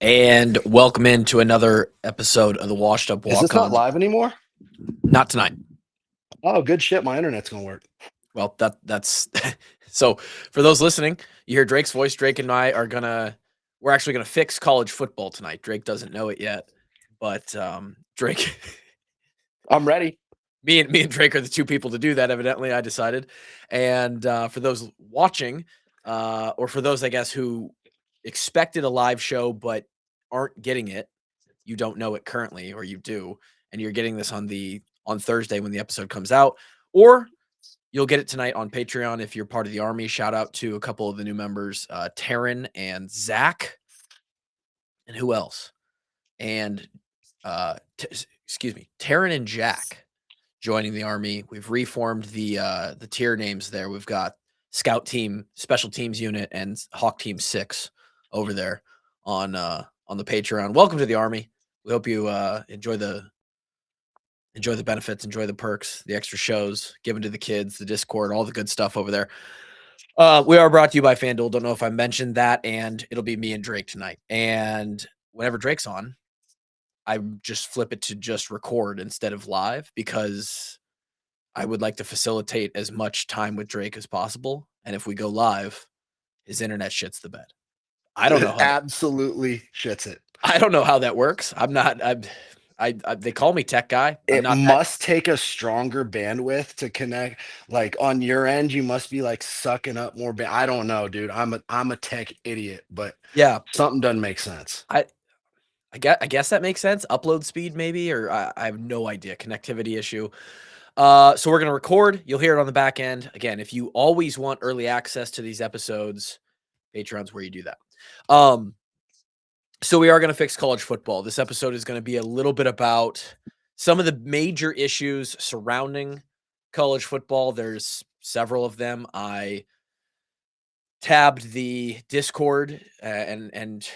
And welcome into another episode of the Washed Up Is this Walk not On. live anymore? Not tonight. Oh, good shit. My internet's gonna work. Well, that's so for those listening, you hear Drake's voice. Drake and I are we're actually gonna fix college football tonight. Drake doesn't know it yet, but Drake, I'm ready. me and Drake are the two people to do that. Evidently, I decided. And for those watching, or for those I guess who expected a live show but aren't getting it, you don't know it currently, or you do, and you're getting this on Thursday when the episode comes out, or you'll get it tonight on Patreon if you're part of the army. Shout out to a couple of the new members, Taryn and Zach, and who else? And excuse me, Taryn and Jack joining the army. We've reformed the tier names there. We've got Scout Team, Special Teams Unit, and Hawk Team 6 over there on the Patreon. Welcome to the army. We hope you enjoy the benefits, enjoy the perks, the extra shows given to the kids, the Discord, all the good stuff over there. We are brought to you by FanDuel. Don't know if I mentioned that, and it'll be me and Drake tonight. And whenever Drake's on, I just flip it to just record instead of live because I would like to facilitate as much time with Drake as possible. And if we go live, his internet shits the bed. I don't know how Absolutely shits it. I don't know how that works. I'm not. They call me tech guy. I'm It not that. must take a stronger bandwidth to connect. Like on your end, you must be like sucking up more. I don't know, dude. I'm a tech idiot, but Yeah, something doesn't make sense. I guess that makes sense. Upload speed, maybe, or I have no idea. Connectivity issue. So we're gonna record. You'll hear it on the back end. Again, if you always want early access to these episodes, Patreon's where you do that. So we are gonna fix college football. This episode is gonna be a little bit about some of the major issues surrounding college football. There's several of them. I tabbed the Discord and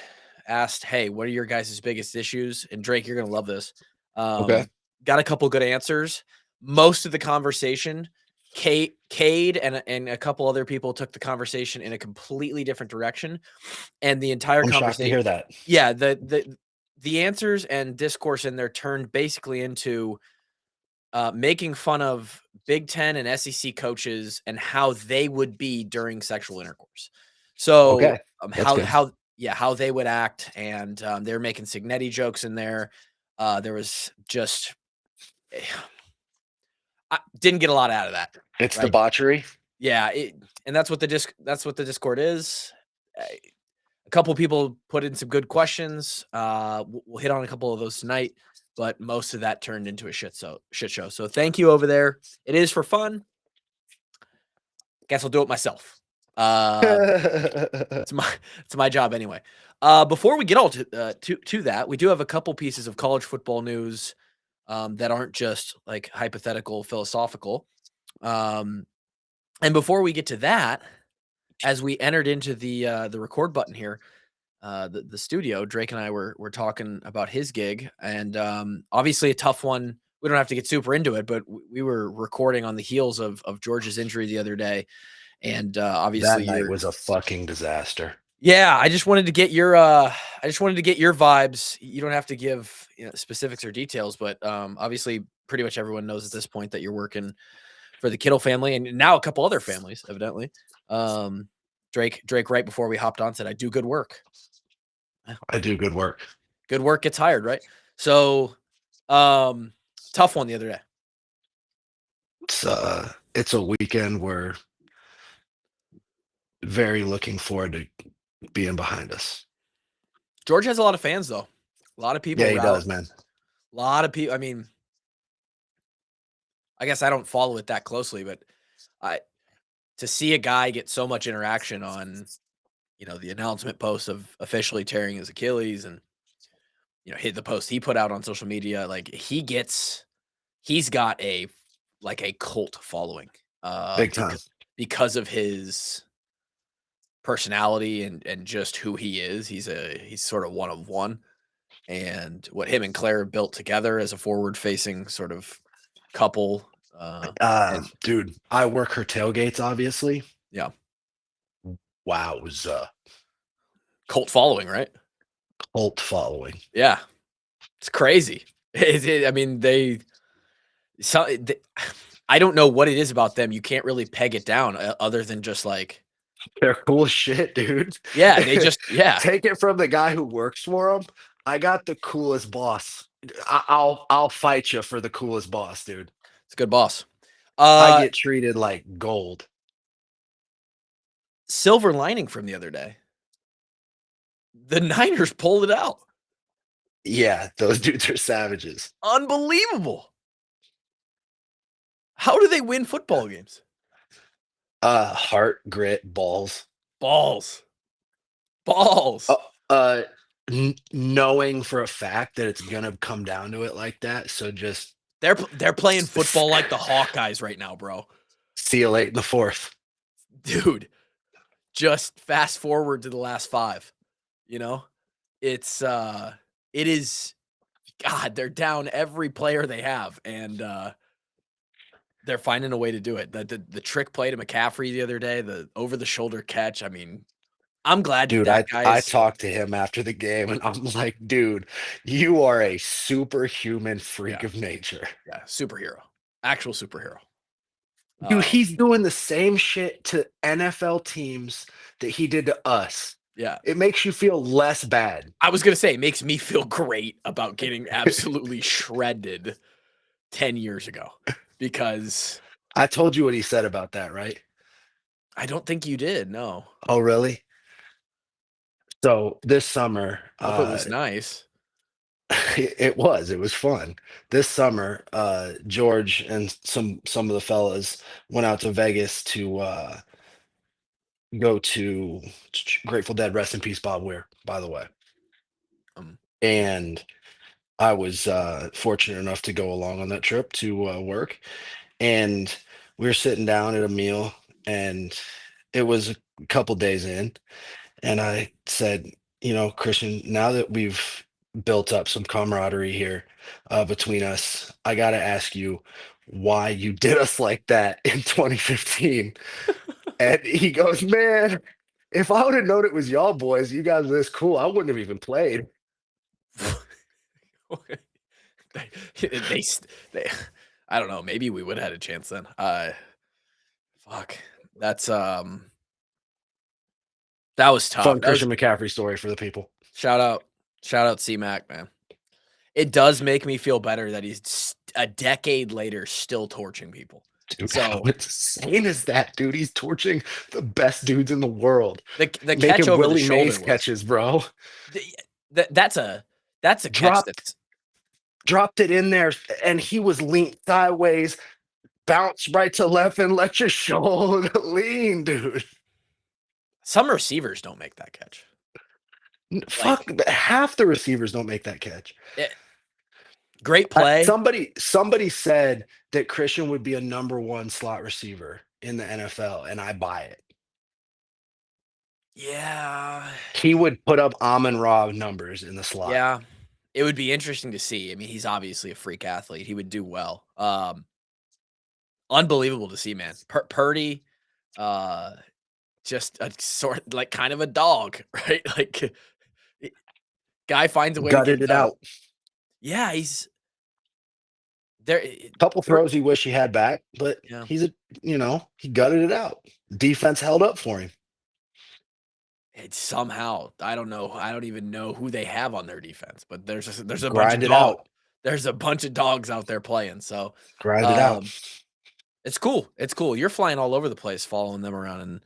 asked, "Hey, what are your guys' biggest issues?" And Drake, you're gonna love this. Okay. Got a couple good answers. Most of the conversation, Cade and a couple other people took the conversation in a completely different direction, and the entire I'm shocked to conversation. hear that. Yeah, the answers and discourse in there turned basically into making fun of Big Ten and SEC coaches and how they would be during sexual intercourse. So Okay. That's good. how they would act, and they were making Signetti jokes in there. There was just I didn't get a lot out of that. It's Right? debauchery. Yeah, and that's what the Discord is. A couple people put in some good questions. We'll hit on a couple of those tonight, but most of that turned into a shit show. So thank you over there. It is for fun. Guess I'll do it myself. It's my job anyway. Before we get all to that, we do have a couple pieces of college football news that aren't just like hypothetical, philosophical. And before we get to that, as we entered into the record button here, the studio, Drake and I were talking about his gig, and obviously a tough one. We don't have to get super into it, but we were recording on the heels of George's injury the other day, and obviously That night was a fucking disaster. yeah. I just wanted to get your vibes. You don't have to give specifics or details, but obviously pretty much everyone knows at this point that you're working for the Kittle family and now a couple other families, evidently. Drake, right before we hopped on, said, "I do good work." I do good work. Good work gets hired, right? So, tough one the other day. It's a weekend where very looking forward to being behind us. George has a lot of fans, though. A lot of people. Yeah, he does, man. A lot of people. I mean, I guess I don't follow it that closely, but to see a guy get so much interaction on, the announcement post of officially tearing his Achilles and, hit the post he put out on social media, like he's got a cult following, Big time. because of his personality and just who he is. He's sort of one of one, and what him and Claire built together as a forward facing sort of couple. Dude, I work her tailgates, obviously. Yeah. Wow, it was Cult following, right? cult following. Yeah, it's crazy. I mean, so they, I don't know what it is about them. You can't really peg it down other than just like, They're cool as shit, dude. yeah, they just, yeah, Take it from the guy who works for them. I got the coolest boss. I'll fight you for the coolest boss, dude. it's a good boss. I Uh, get treated like gold. Silver lining from the other day, the Niners pulled it out. Yeah, those dudes are savages. Unbelievable. How do they win football games? Heart, grit, balls. Balls, balls. Uh, uh knowing for a fact that it's gonna come down to it like that. So just They're playing football like the Hawkeyes right now, bro. see you late in the fourth. Dude, just fast forward to the last 5, you know? It's, it is God, they're down every player they have, and, they're finding a way to do it. The trick play to McCaffrey the other day, the over the shoulder catch, I mean, I'm glad that Dude, that guy I is, talked to him after the game and I'm like, dude, you are a superhuman yeah, freak of nature. yeah, superhero, actual superhero. Dude, Um, he's doing the same shit to NFL teams that he did to us. yeah. It makes you feel less bad. I was gonna say, it makes me feel great about getting absolutely shredded 10 years ago because I told you what he said about that, right? I don't think you did, no. Oh, really? So this summer, Hope it was nice. it was fun. This summer, George and some of the fellas went out to Vegas to go to Grateful Dead. Rest in peace, Bob Weir, by the way. Um, And I was fortunate enough to go along on that trip to work. And we were sitting down at a meal, and it was a couple days in. And I said, Christian, now that we've built up some camaraderie here between us, I got to ask you why you did us like that in 2015. And he goes, man, if I would have known it was y'all boys, you guys were this cool, I wouldn't have even played. they they they I don't know, maybe we would've had a chance then. Fuck. That's, that was tough. Fun That was Christian McCaffrey story for the people. shout out shout out C-Mac, man. It does make me feel better that he's a decade later still torching people. Dude, how So, insane is that, dude? He's torching the best dudes in the world, the catch making over the Willie shoulder Mays was catches, bro. the that's a catch Dropped that's dropped it in there, and he was leaned sideways, bounced right to left, and let your shoulder lean, dude. some receivers don't make that catch. Fuck, Like, half the receivers don't make that catch. eh, great play. Somebody said that Christian would be a number one slot receiver in the NFL, and I buy it. Yeah. He would put up Amon Ra numbers in the slot. Yeah. It would be interesting to see. I mean, he's obviously a freak athlete. He would do well. Unbelievable to see, man. Purdy, uh, just a sort like kind of a dog, right? Like eh, guy finds a way to get Gutted it it done. out. Yeah, he's there. Couple throws he wish he had back, but Yeah, he gutted it out. Defense held up for him. it's somehow I don't know. I don't even know who they have on their defense, but there's a bunch of Grind it dogs. out. There's a bunch of dogs out there playing. So Grind it out. um, it's cool. It's cool. You're flying all over the place, following them around, and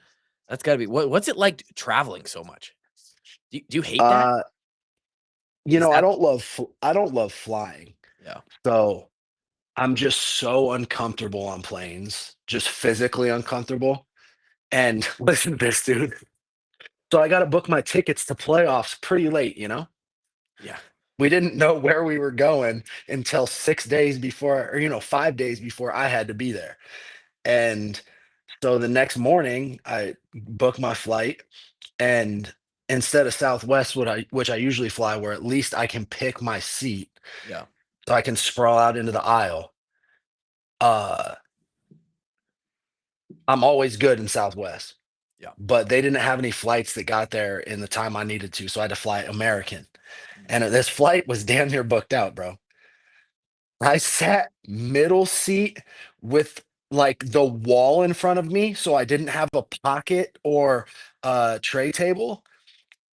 that's got to be what's it like traveling so much? Do you hate that? Uh, Is that I don't love flying. yeah? So I'm just so uncomfortable on planes, just physically uncomfortable. And listen to this, dude. So I got to book my tickets to playoffs pretty late. Yeah. We didn't know where we were going until 6 days before, or 5 days before I had to be there. And so the next morning, I booked my flight, and instead of Southwest, which I usually fly, where at least I can pick my seat, Yeah. so I can sprawl out into the aisle. Uh, I'm always good in Southwest. Yeah. but they didn't have any flights that got there in the time I needed to, so I had to fly American. Mm. And this flight was damn near booked out, bro. I sat middle seat with like the wall in front of me, so I didn't have a pocket or a tray table.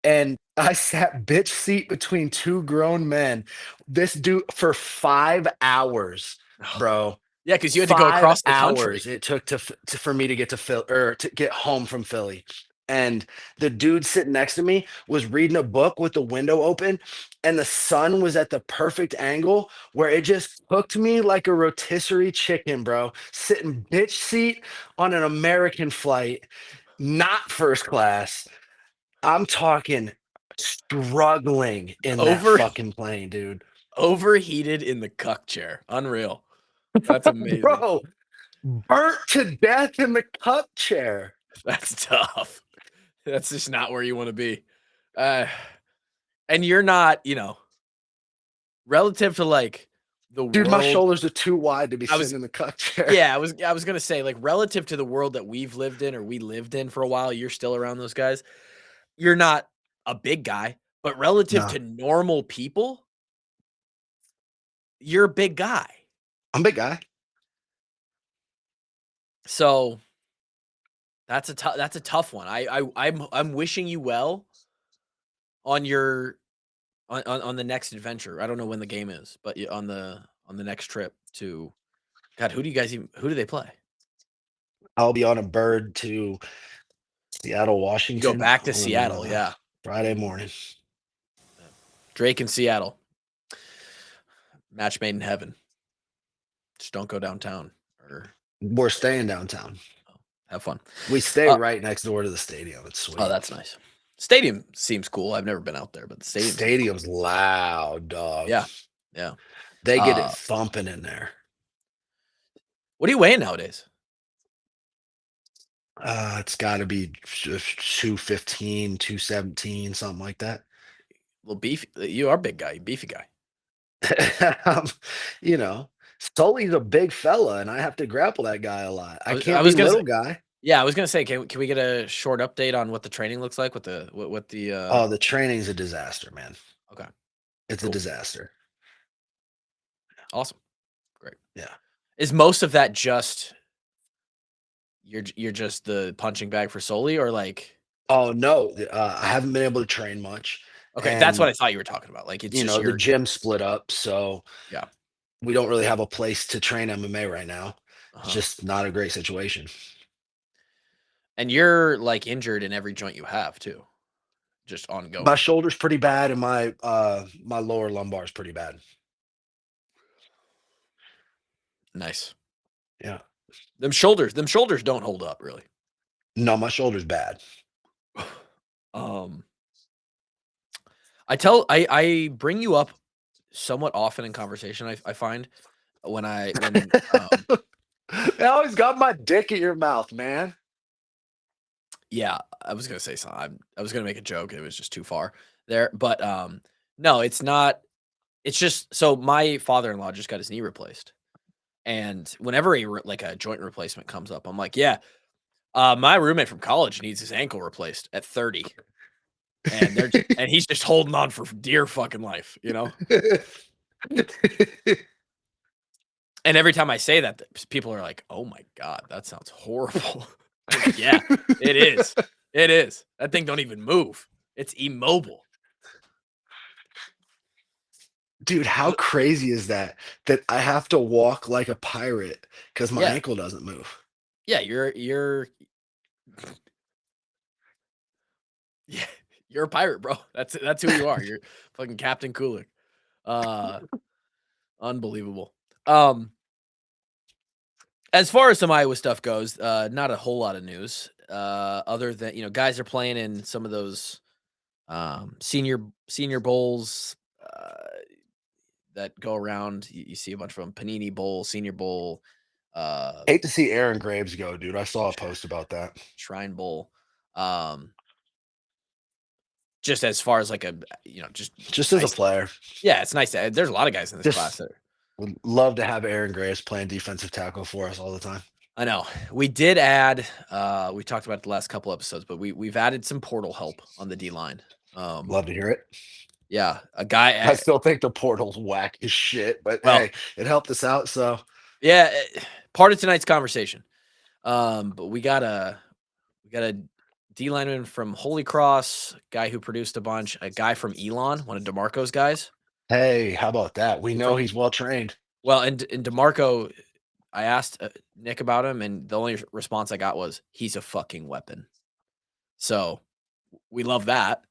And I sat bitch seat between two grown men. This dude for 5 hours, bro. Yeah, because you had to go Five across the country. hours it took for me to get to Philly or to get home from Philly. And the dude sitting next to me was reading a book with the window open, and the sun was at the perfect angle where it just cooked me like a rotisserie chicken, bro. Sitting bitch seat on an American flight, not first class. I'm talking struggling in that Over fucking plane, dude. overheated in the cuck chair. Unreal. That's amazing. Bro, burnt to death in the cup chair. That's tough. That's just not where you want to be. Uh, and you're not, relative to like the Dude, my world. shoulders are too wide to be I was sitting in the cup chair. Yeah, I was gonna say, like, relative to the world that we've lived in or we lived in for a while, you're still around those guys. You're not a big guy, but relative No, to normal people, you're a big guy. I'm a big guy. So that's a tough one. I'm wishing you well on your on the next adventure. I don't know when the game is, but on the next trip to God, who do they play? I'll be on a bird to Seattle, You go Washington back to on Seattle, yeah. Friday morning. Yeah. Drake in Seattle. Match made in heaven. Just don't go downtown or We're staying downtown. have fun. We stay Uh, right next door to the stadium. It's oh, sweet. that's nice. Stadium seems cool. I've never been out there, but the stadium seems cool. Stadium's loud, dog. Yeah. Yeah. They get it Uh, thumping in there. what are you weighing nowadays? It's got to be 215, 217, something like that. Well, beefy. You are a big guy, beefy guy. Um, you know, Sully's a big fella, and I have to grapple that guy a lot. I I was, I can't was be gonna say, little guy. yeah, I was gonna say, can we get a short update on what the training looks like with the Oh, the training's a disaster, man. okay, It's a cool, disaster. awesome, great. Yeah. Is most of that just you're just the punching bag for Soli, or like Oh no, I haven't been able to train much, okay, that's what and I thought you were talking about. Like it's just the your gym split up, so yeah, we don't really have a place to train MMA right now. It's uh-huh. just not a great situation. And you're like injured in every joint you have too, just My ongoing. shoulder's pretty bad, and my lower lumbar is pretty bad. Nice. Yeah. Them shoulders don't hold up really. No, my shoulder's bad. Um, I bring you up somewhat often in conversation. I find when I always got my dick in your mouth, man. yeah, I was gonna say something. I was gonna make a joke. It was just too far there, but no, it's not. It's just so my father-in-law just got his knee replaced, and whenever like a joint replacement comes up, I'm like, yeah, my roommate from college needs his ankle replaced at 30, and he's just holding on for dear fucking life. And every time I say that, people are like, "Oh my god, that sounds horrible." I'm like, "Yeah, it is. It is. That thing don't even move. It's immobile." Dude, how But crazy is that? That I have to walk like a pirate because my yeah, ankle doesn't move. yeah, yeah, you're a pirate, bro. That's who you are. You're fucking Captain Cooler. Uh, unbelievable. As far as some Iowa stuff goes, not a whole lot of news. Other than guys are playing in some of those senior bowls that go around. You see a bunch of them: Panini Bowl, Senior Bowl, uh, Hate to see Aaron Graves go, dude. I saw a post about that. Shrine Bowl. Um, just as far as like just Just as a nice. player, Yeah, it's nice. There's a lot of guys in this class just that would love to have Aaron Graves playing defensive tackle for us all the time. I know. We did add, we talked about it the last couple episodes, but we've added some portal help on the D line. Love to hear it. Yeah, a guy I at, still think the portal's whack as shit, but well, hey, it helped us out. So yeah, part of tonight's conversation. But we got a D lineman from Holy Cross, guy who produced a bunch, a guy from Elon, one of DeMarco's guys. hey, how about that? We know From he's well trained. well, and DeMarco, I asked Nick about him, and the only response I got was he's a fucking weapon. So we love that.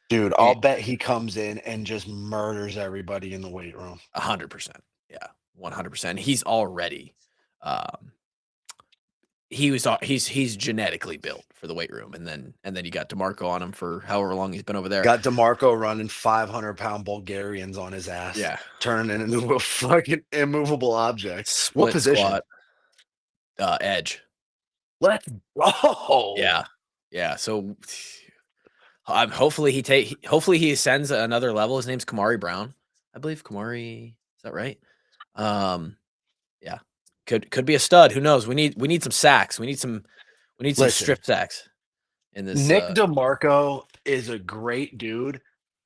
Dude, I'll And bet he comes in and just murders everybody in the weight room. 100%. Yeah, 100%. He's already, um, he's genetically built for the weight room, and then you got DeMarco on him for however long he's been over there. Got DeMarco running 500-pound Bulgarians on his ass, Yeah, turning it into a fucking immovable object. What split position? squat, edge. Let's go. Yeah, yeah. So hopefully he ascends another level. His name's Kamari Brown, I believe. Kamari, is that right? Um, yeah, could be a stud. Who knows? We need some sacks. We need some Listen, strip sacks in this. Nick DeMarco is a great dude,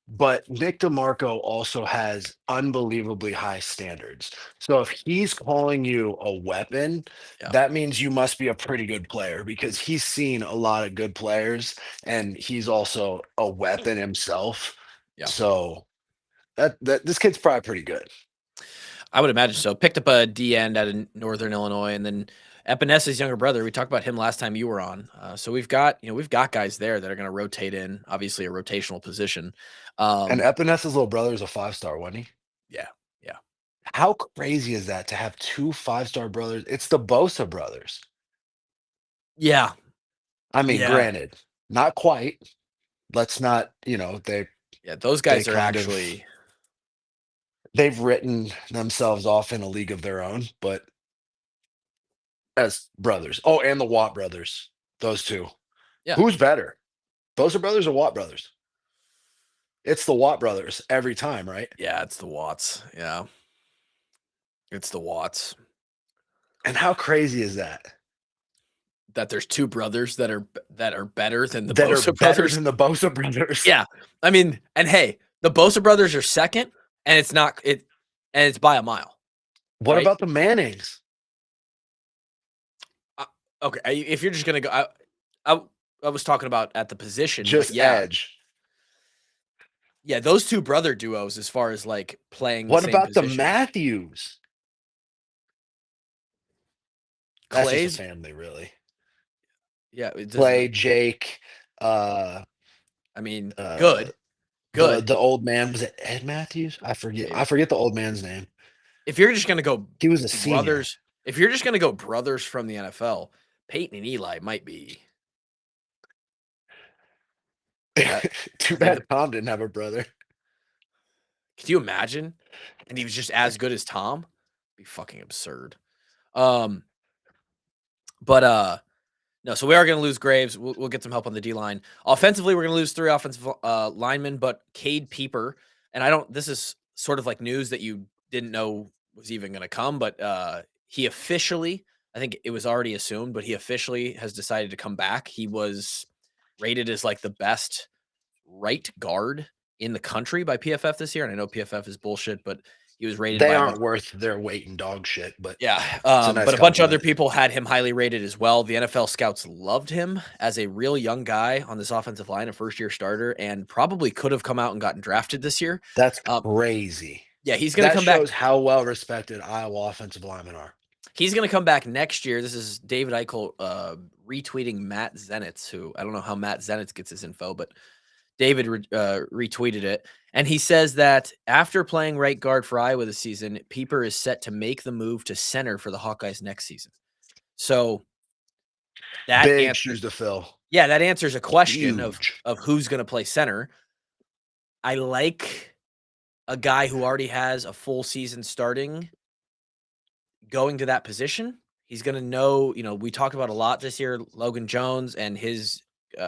but Nick DeMarco also has unbelievably high standards. So if he's calling you a weapon, Yeah, that means you must be a pretty good player because he's seen a lot of good players and he's also a weapon himself. yeah. So that this kid's probably pretty good. I would imagine so. Picked up a D end out of Northern Illinois, and then Epinessa's younger brother. We talked about him last time you were on. So we've got guys there that are going to rotate in. Obviously, a rotational position. And Um, Epinessa's little brother is a 5-star, wasn't he? yeah, yeah, How crazy is that to have two 5-star brothers? It's the Bosa brothers. yeah, I mean, yeah, granted, not quite. Let's not, yeah. Those they guys are kind of actually, they've written themselves off in a league of their own, but as brothers. Oh, and the Watt brothers. Those two. yeah, Who's better? Bosa brothers or Watt brothers? It's the Watt brothers every time, right? yeah. It's the Watts. Yeah, it's the Watts. And how crazy is that? That there's two brothers that are better than the That are Bosa better brothers. than the Bosa brothers. Yeah, I mean, and hey, the Bosa brothers are second, and it's by a mile, What right? about the Mannings? Okay, if you're just gonna go, I I was talking about at the position, but Just yeah, edge. yeah, those two brother duos as far as like playing the What same about the position. Matthews? That's just a Clay's, family, really. yeah, it doesn't. Clay, Jake, uh, I mean, uh, good, the good. the old man, was it Ed Matthews? I forget. Okay, I forget the old man's name. if you're just gonna go He was a senior. brothers, if you're just gonna go brothers from the NFL, Peyton and Eli might be that. Too I think the. bad Tom didn't have a brother. Could you imagine? And he was just as good as Tom. Be fucking absurd. Um, but no, so we are going to lose Graves. We'll get some help on the D line. Offensively, we're going to lose 3 offensive linemen, but Cade Peeper, and I don't. This is sort of like news that you didn't know was even going to come, but he officially, I think it was already assumed, but he officially has decided to come back. He was rated as like the best right guard in the country by PFF this year, and I know PFF is bullshit, but he was rated They by a aren't bunch. worth their weight in dog shit, but Yeah, it's a nice but a bunch of other compliment. people had him highly rated as well. The NFL scouts loved him as a real young guy on this offensive line, a first-year starter, and probably could have come out and gotten drafted this year. That's Um, crazy. yeah, he's going to That come back. shows how well respected Iowa offensive linemen are. He's going to come back next year. This is David Eichel retweeting Matt Zenitz, who I don't know how Matt Zenitz gets his info, but David retweeted it. And he says that after playing right guard for Iowa this season, Pieper is set to make the move to center for the Hawkeyes next season. So that Big answer, shoes to fill. yeah, that answers a question of Huge. who's going to play center. I like a guy who already has a full season starting going to that position. He's going to know, we talked about a lot this year, Logan Jones and his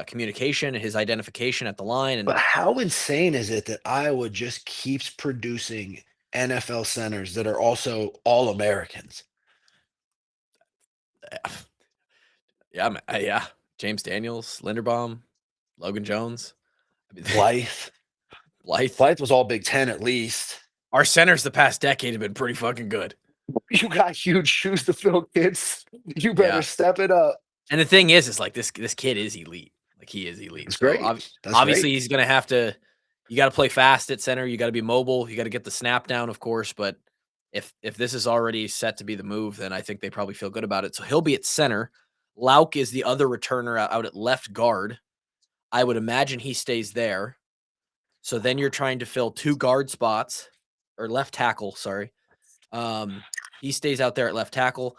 communication and his identification at the line. And But how insane is it that Iowa just keeps producing NFL centers that are also all Americans? Yeah, yeah. James Daniels, Linderbaum, Logan Jones. I mean, Blythe. Blythe. Blythe was all Big Ten at least. Our centers the past decade have been pretty fucking good. You got huge shoes to fill, kids. You better Yeah. step it up. And the thing is like this kid is elite. Like he is elite. That's So great. That's obviously great. he's gonna have to. You got to play fast at center. You got to be mobile. You got to get the snap down, of course. But if this is already set to be the move, then I think they probably feel good about it. So he'll be at center. Lauk is the other returner out at left guard. I would imagine he stays there. So then you're trying to fill 2 guard spots or left tackle. Sorry, he stays out there at left tackle.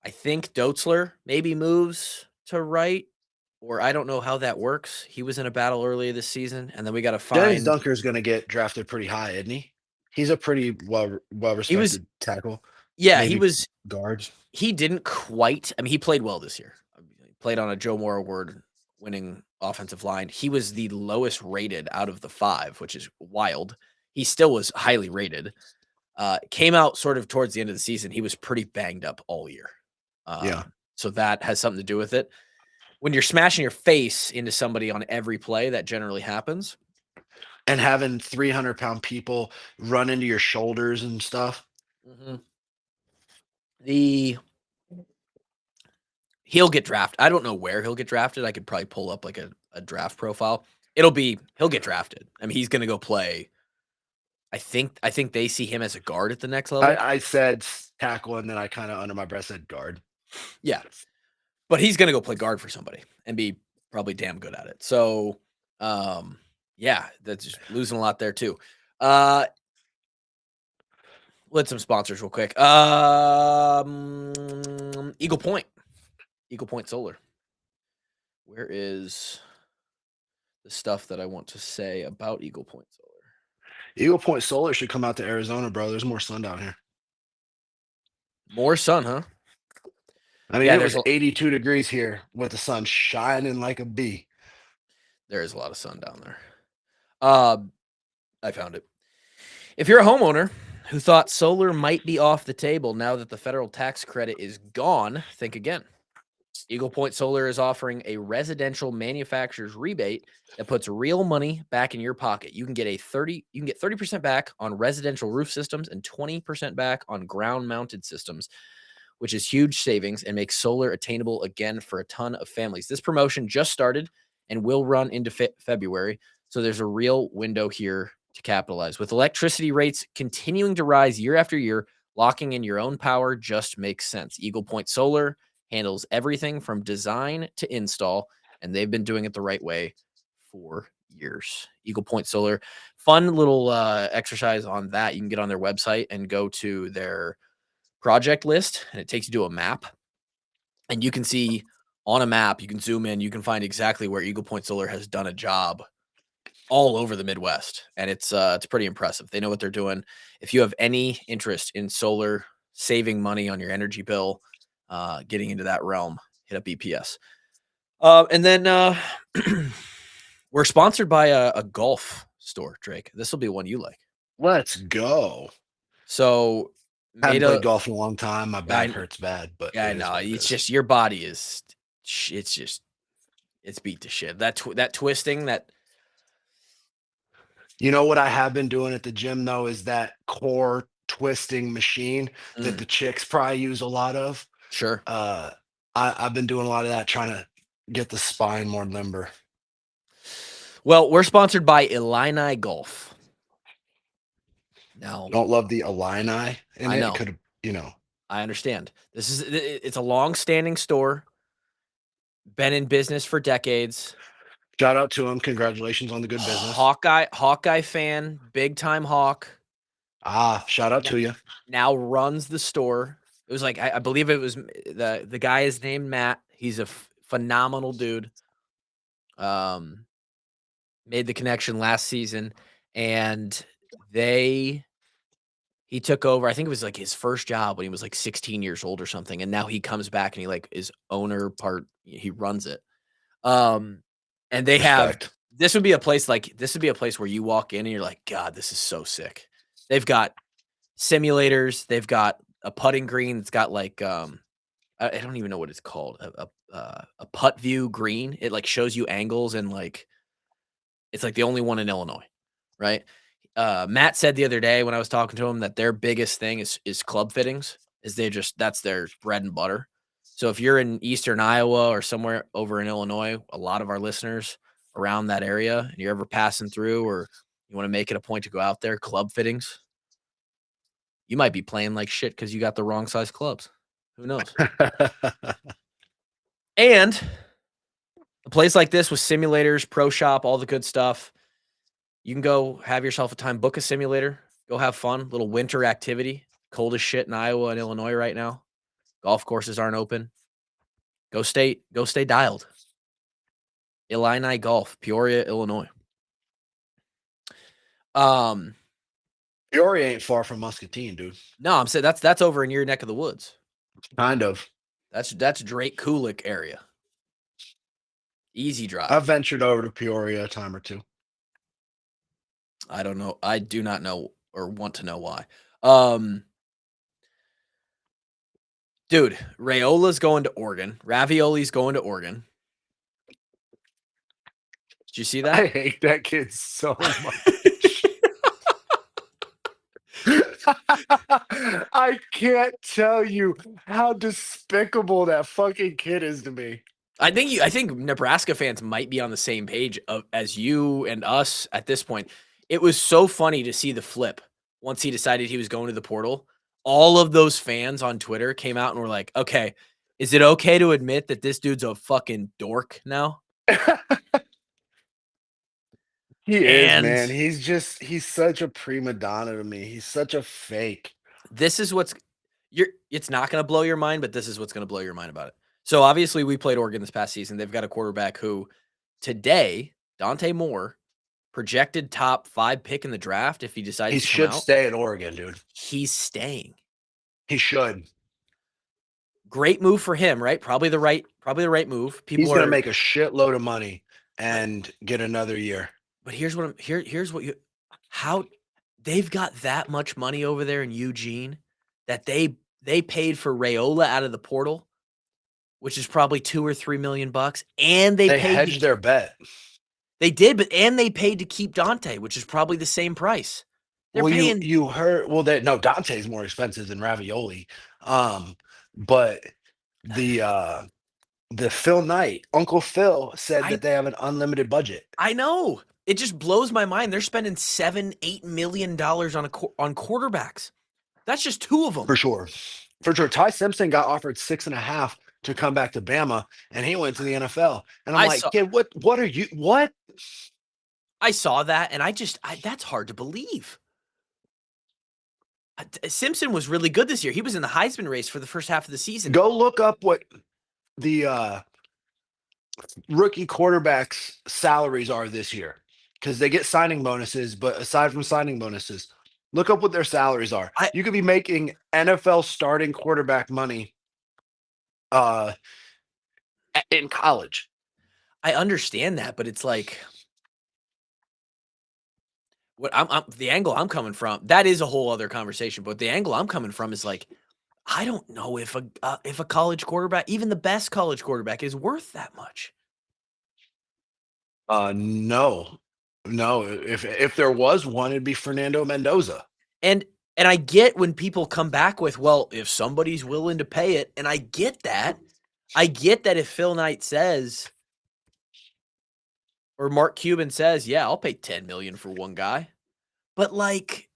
I think Dotzler maybe moves to right, or I don't know how that works. He was in a battle earlier this season, and then we got to Jennings find. Dunker is going to get drafted pretty high, isn't he? He's a pretty well He was, respected tackle. yeah, he Maybe was. guards. He didn't quite. I mean, he played well this year. He played on a Joe Moore Award-winning offensive line. He was the lowest rated out of the 5, which is wild. He still was highly rated. Came out sort of towards the end of the season. He was pretty banged up all year. Yeah. So that has something to do with it. When you're smashing your face into somebody on every play, that generally happens. And having 300-pound people run into your shoulders and stuff. Mm-hmm. He'll get drafted. I don't know where he'll get drafted. I could probably pull up like a draft profile. He'll get drafted. I mean, he's going to go play. I think they see him as a guard at the next level. I said tackle, and then I kind of under my breath said guard. Yeah, but he's going to go play guard for somebody and be probably damn good at it. So, yeah, that's just losing a lot there too. Let's some sponsors real quick. Eagle Point Solar. Where is the stuff that I want to say about Eagle Point Solar? Eagle Point Solar should come out to Arizona, bro. There's more sun down here. More sun, huh? I mean, Yeah, it was 82 degrees here with the sun shining like a bee. There is a lot of sun down there. I found it. If you're a homeowner who thought solar might be off the table now that the federal tax credit is gone, think again. Eagle Point Solar is offering a residential manufacturer's rebate that puts real money back in your pocket. You can get 30% back on residential roof systems and 20% back on ground-mounted systems, which is huge savings and makes solar attainable again for a ton of families. This promotion just started and will run into February, so there's a real window here to capitalize. With electricity rates continuing to rise year after year, locking in your own power just makes sense. Eagle Point Solar handles everything from design to install, and they've been doing it the right way for years. Eagle Point Solar, fun little exercise on that. You can get on their website and go to their project list, and it takes you to a map, and you can see on a map, you can zoom in, you can find exactly where Eagle Point Solar has done a job all over the Midwest, and it's pretty impressive. They know what they're doing. If you have any interest in solar, saving money on your energy bill, getting into that realm, hit up EPS. And then we're sponsored by a golf store, Drake. This will be one you like. Let's go. So I haven't played golf in a long time. My back hurts bad, but yeah, I know. It's just your body is. It's beat to shit. That twisting that. You know what I have been doing at the gym though is that core twisting machine that the chicks probably use a lot of. Sure. I've been doing a lot of that, trying to get the spine more limber. Well, we're sponsored by Illini Golf. Now, don't love the Illini in I it. know. Could I understand. It's a long-standing store. Been in business for decades. Shout out to him. Congratulations on the good business. Hawkeye fan, big time Hawk. Shout out to you. Now runs the store. It was like I believe it was the guy is named Matt. He's a phenomenal dude. Made the connection last season, and he took over. I think it was like his first job when he was like 16 years old or something, and now he comes back and he like is owner part. He runs it. And they this would be a place where you walk in and you're like, God, this is so sick. They've got simulators. They've got a putting green. It's got like I don't even know what it's called. A a putt view green. It like shows you angles and like it's like the only one in Illinois, right? Matt said the other day when I was talking to him that their biggest thing is club fittings. Is that's their bread and butter. So if you're in Eastern Iowa or somewhere over in Illinois, a lot of our listeners around that area, and you're ever passing through or you want to make it a point to go out there, club fittings, you might be playing like shit because you got the wrong size clubs. Who knows? And a place like this with simulators, pro shop, all the good stuff, you can go have yourself a time, book a simulator, go have fun, little winter activity. Cold as shit in Iowa and Illinois right now. Golf courses aren't open. Go stay dialed. Illini Golf, Peoria, Illinois. Peoria ain't far from Muscatine, dude. No, I'm saying that's over in your neck of the woods. Kind of. That's Drake Kulik area. Easy drive. I've ventured over to Peoria a time or two. I don't know. I do not know or want to know why. Dude, Rayola's going to Oregon. Ravioli's going to Oregon. Did you see that? I hate that kid so much. I can't tell you how despicable that fucking kid is to me. I think Nebraska fans might be on the same page as you and us at this point. It was so funny to see the flip once he decided he was going to the portal. All of those fans on Twitter came out and were like, okay, is it okay to admit that this dude's a fucking dork now? He is, man. He's such a prima donna to me. He's such a fake. This is it's not going to blow your mind, but this is what's going to blow your mind about it. So obviously we played Oregon this past season. They've got a quarterback who today, Dante Moore, projected top 5 pick in the draft if he decides to come out. Stay at Oregon, dude. He's staying. He should. Great move for him, right? Probably the right move. He's going to make a shitload of money and get another year. But here's what how they've got that much money over there in Eugene that they paid for Rayola out of the portal, which is probably $2 or $3 million bucks, and they paid hedged their bet. They did, but they paid to keep Dante, which is probably the same price. They're paying. You heard? Well, no, Dante's more expensive than Ravioli. But the Phil Knight, Uncle Phil, said that they have an unlimited budget. I know. It just blows my mind. They're spending $7-8 million on quarterbacks. That's just 2 of them. For sure. Ty Simpson got offered 6.5 to come back to Bama, and he went to the NFL. And I'm kid, what are you? What? I saw that, and that's hard to believe. Simpson was really good this year. He was in the Heisman race for the first half of the season. Go look up what the rookie quarterbacks' salaries are this year, because they get signing bonuses. But aside from signing bonuses, look up what their salaries are. You could be making NFL starting quarterback money in college. I understand that, but it's like what the angle I'm coming from. That is a whole other conversation. But the angle I'm coming from is like, I don't know if a college quarterback, even the best college quarterback, is worth that much. No. If there was one, it'd be Fernando Mendoza. And I get when people come back with, well, if somebody's willing to pay it, and I get that. I get that if Phil Knight says, or Mark Cuban says, yeah, I'll pay $10 million for one guy. But like,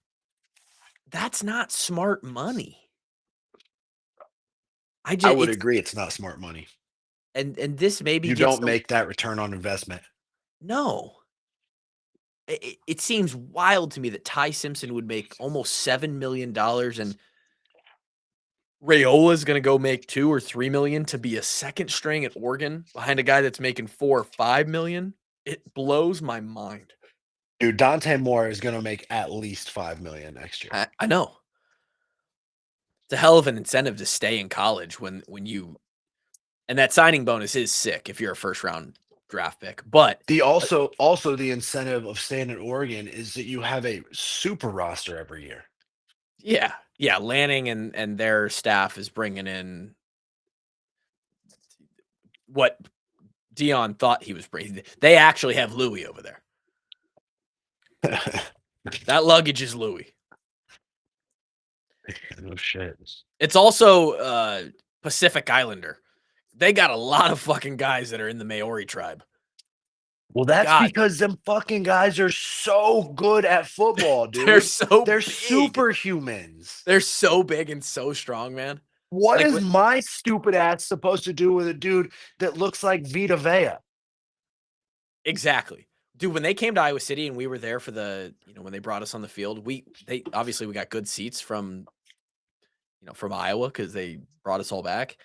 that's not smart money. I would agree it's not smart money. And this maybe you don't make that return on investment. No. It seems wild to me that Ty Simpson would make almost $7 million and Rayola is going to go make $2 or $3 million to be a second string at Oregon behind a guy that's making $4 or $5 million. It blows my mind. Dude, Dante Moore is going to make at least $5 million next year. I know. It's a hell of an incentive to stay in college when you, and that signing bonus is sick if you're a first round draft pick. But also the incentive of staying at Oregon is that you have a super roster every year. Yeah. Lanning and their staff is bringing in what Dion thought he was bringing. They actually have Louis over there. That luggage is Louis. Oh shit. It's also Pacific Islander. They got a lot of fucking guys that are in the Maori tribe. Well, that's God, because them fucking guys are so good at football, dude. they're so They're big. superhumans. They're so big and so strong, man. What Like, is my stupid ass supposed to do with a dude that looks like Vita Vea? Exactly. Dude, when they came to Iowa City and we were there for when they brought us on the field, we got good seats from Iowa because they brought us all back.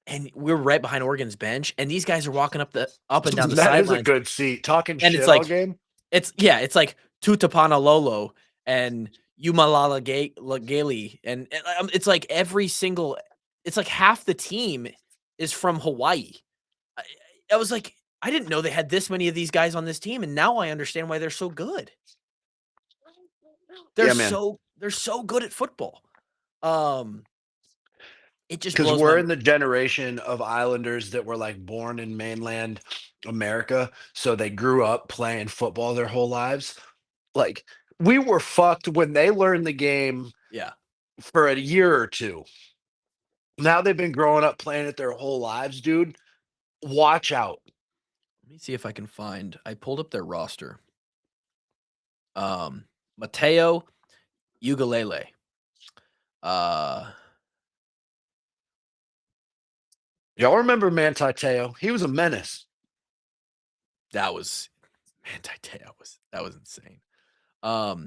And we're right behind Oregon's bench, and these guys are walking up and down the That is a sidelines. good seat. Talking And shit it's all like game. it's like Tutapana Lolo and Umalala Gali, and it's like it's like half the team is from Hawaii. I was like, I didn't know they had this many of these guys on this team, and now I understand why they're so good. Yeah, man. They're so good at football. It just Because blows we're my in the generation of Islanders that were like born in mainland America, so they grew up playing football their whole lives. Like we were fucked when they learned the game yeah. for a year or two. Now they've been growing up playing it their whole lives, dude. Watch out. Let me see if I can find. I pulled up their roster. Mateo Ugalele. Y'all remember Manti Te'o? He was a menace. That was that was insane. Now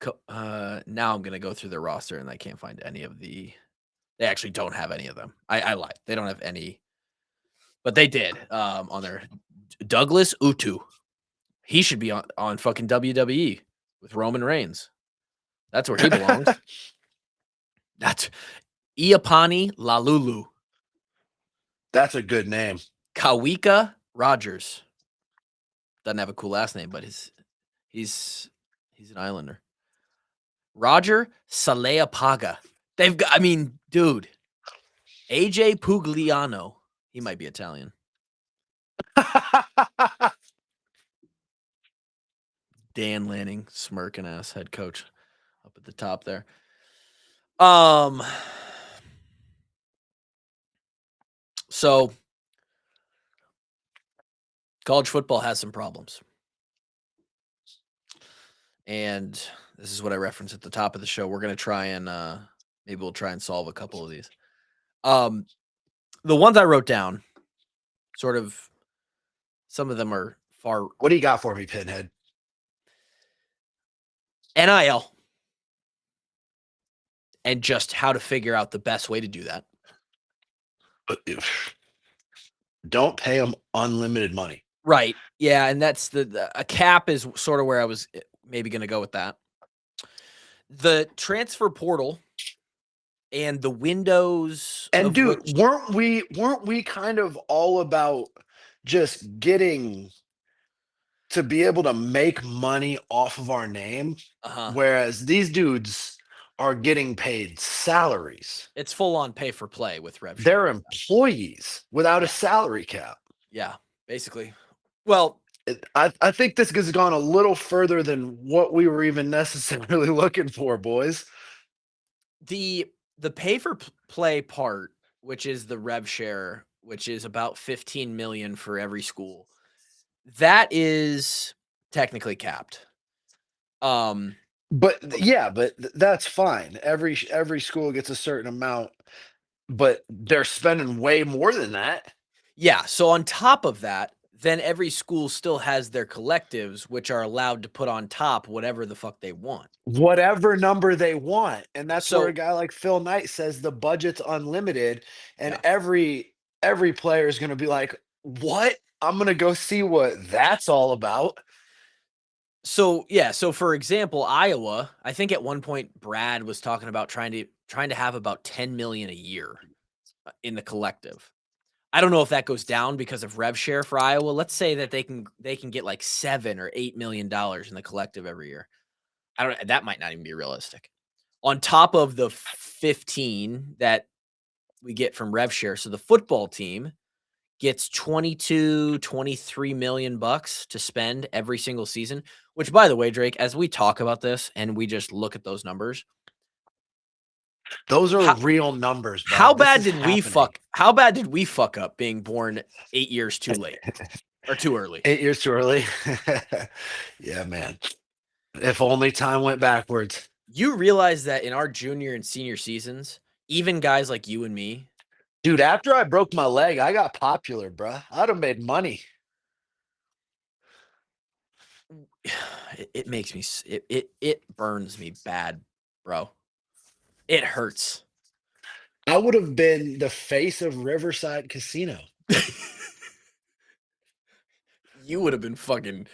I'm gonna go through their roster and I can't find any of the. They actually don't have any of them. I lied. They don't have any, but they did. On their Douglas Utu, he should be on fucking WWE with Roman Reigns. That's where he belongs. That's Iapani Lalulu. That's a good name. Kawika Rogers. Doesn't have a cool last name, but he's an Islander. Roger Saleapaga. They've got, I mean, dude. AJ Pugliano. He might be Italian. Dan Lanning, smirking ass head coach up at the top there. So college football has some problems. And this is what I referenced at the top of the show. We're going to try and maybe we'll try and solve a couple of these. The ones I wrote down, sort of, some of them are far. What do you got for me, Pinhead? NIL. And just how to figure out the best way to do that. Don't pay them unlimited money. Right. Yeah, and that's a cap is sort of where I was maybe going to go with that. The transfer portal and the windows. And dude, weren't we kind of all about just getting to be able to make money off of our name? Whereas these dudes are getting paid salaries. It's full on pay for play with rev share. They're employees without a salary cap. Yeah, basically. Well, I think this has gone a little further than what we were even necessarily looking for, boys. The pay for play part, which is the rev share, which is about 15 million for every school, that is technically capped. But that's fine. Every school gets a certain amount, but they're spending way more than that. Yeah. So on top of that, then every school still has their collectives, which are allowed to put on top whatever the fuck they want. Whatever number they want. And that's where a guy like Phil Knight says the budget's unlimited. And every player is going to be like, what? I'm going to go see what that's all about. So, yeah. So, for example, Iowa, I think at one point Brad was talking about trying to have about 10 million a year in the collective. I don't know if that goes down because of rev share for Iowa. Let's say that they can get like $7 or $8 million in the collective every year. That might not even be realistic. On top of the 15 that we get from rev share. So the football team gets 22, 23 million bucks to spend every single season, which by the way, Drake, as we talk about this and we just look at those numbers, Those are how, real numbers, how dog. This bad is did we happening. fuck up being born 8 years too late or too early? 8 years too early. Yeah, man. If only time went backwards. You realize that in our junior and senior seasons, even guys like you and me, Dude, after I broke my leg, I got popular, bruh. I'd have made money. it makes me it burns me bad, bro. It hurts. I would have been the face of Riverside Casino. You would have been fucking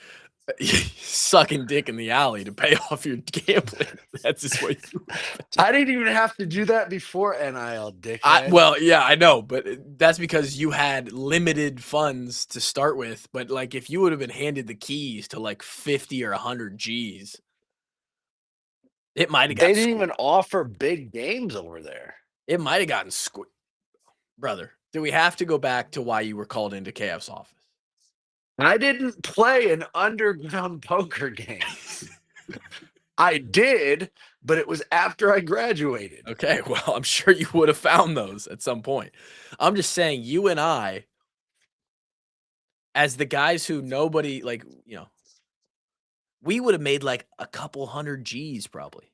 sucking dick in the alley to pay off your gambling. That's just what you. I didn't even have to do that before NIL, dickhead. Well, yeah, I know, but that's because you had limited funds to start with. But like, if you would have been handed the keys to like 50 or 100 G's, it might have They got didn't even offer big games over there. it might have gotten squished. Brother, do we have to go back to why you were called into KF's office? I didn't play an underground poker game. I did, but it was after I graduated. Okay, well, I'm sure you would have found those at some point. I'm just saying, you and I, as the guys who nobody like, we would have made like a couple hundred G's probably.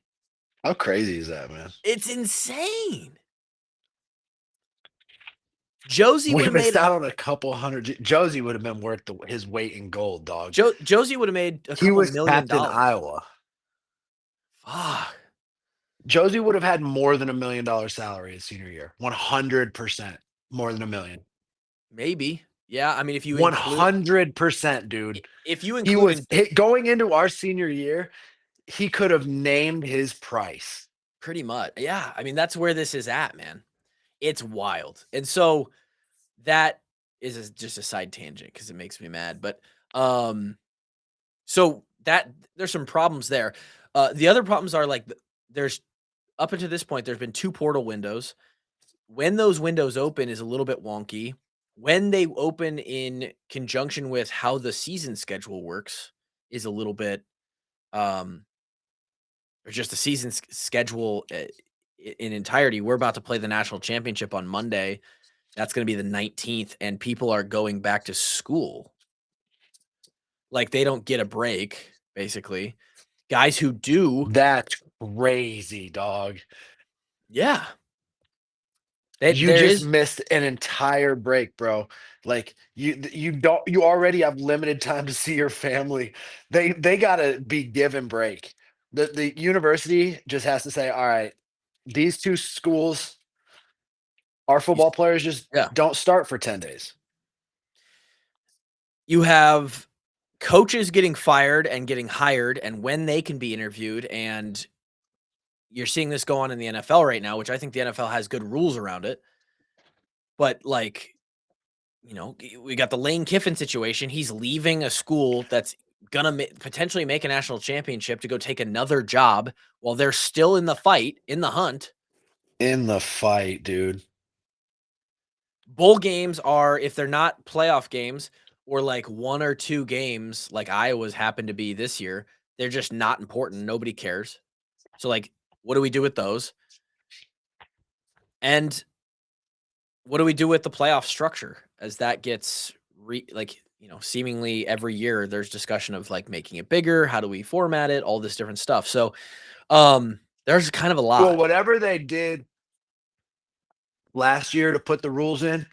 How crazy is that, man? It's insane. Josie We would have made missed out on a couple hundred. Josie would have been worth his weight in gold, dog. Josie would have made a He couple was million Captain dollars. Iowa. Fuck. Josie would have had more than $1 million salary his senior year. 100% more than $1 million. Maybe. Yeah, I mean, if you include 100%, dude. if you He include was going into our senior year. He could have named his price. pretty much. Yeah, I mean, that's where this is at, man. It's wild. And so that is just a side tangent because it makes me mad. But so that there's some problems there. The other problems are like there's up until this point, there's been 2 portal windows. When those windows open is a little bit wonky. When they open in conjunction with how the season schedule works is a little bit or just the season schedule in entirety. We're about to play the national championship on Monday. That's going to be the 19th, and people are going back to school. Like they don't get a break, basically. Guys who do, That's crazy, dog. yeah. You There just is, missed an entire break, bro. Like you already have limited time to see your family. They gotta be given break. The university just has to say, all right, these two schools, our football players just yeah. don't start for 10 days. You have coaches getting fired and getting hired, and when they can be interviewed, and you're seeing this go on in the NFL right now, which I think the NFL has good rules around it. But like, we got the Lane Kiffin situation. He's leaving a school that's gonna potentially make a national championship to go take another job while they're still in the fight, in the hunt. In the fight, dude. Bowl games are, if they're not playoff games or like 1 or 2 games, like Iowa's happened to be this year, they're just not important. Nobody cares. So like, what do we do with those? And what do we do with the playoff structure as that gets seemingly every year there's discussion of like making it bigger, how do we format it, all this different stuff. So there's kind of a Well, lot. whatever they did last year to put the rules in,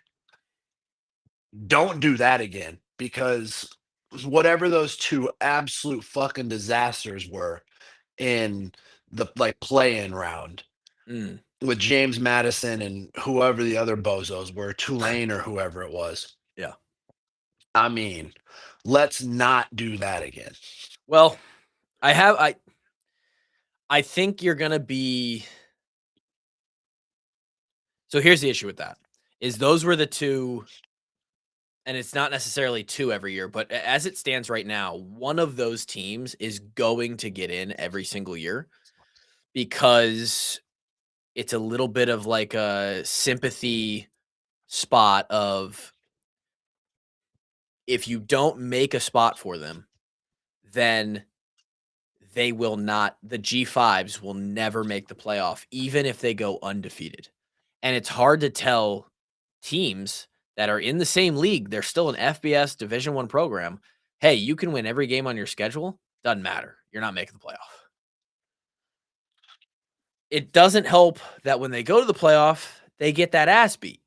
don't do that again, because whatever those two absolute fucking disasters were in the like play-in round Mm, with James Madison and whoever the other bozos were, Tulane or whoever it was. yeah. I mean, let's not do that again. Well, I think you're going to be. So here's the issue with that is those were the two, and it's not necessarily 2 every year, but as it stands right now, one of those teams is going to get in every single year because it's a little bit of like a sympathy spot of if you don't make a spot for them, then they will not, the G5s will never make the playoff, even if they go undefeated. And it's hard to tell teams that are in the same league, they're still an FBS Division I program. Hey, you can win every game on your schedule. Doesn't matter. You're not making the playoff. It doesn't help that when they go to the playoff, they get that ass beat.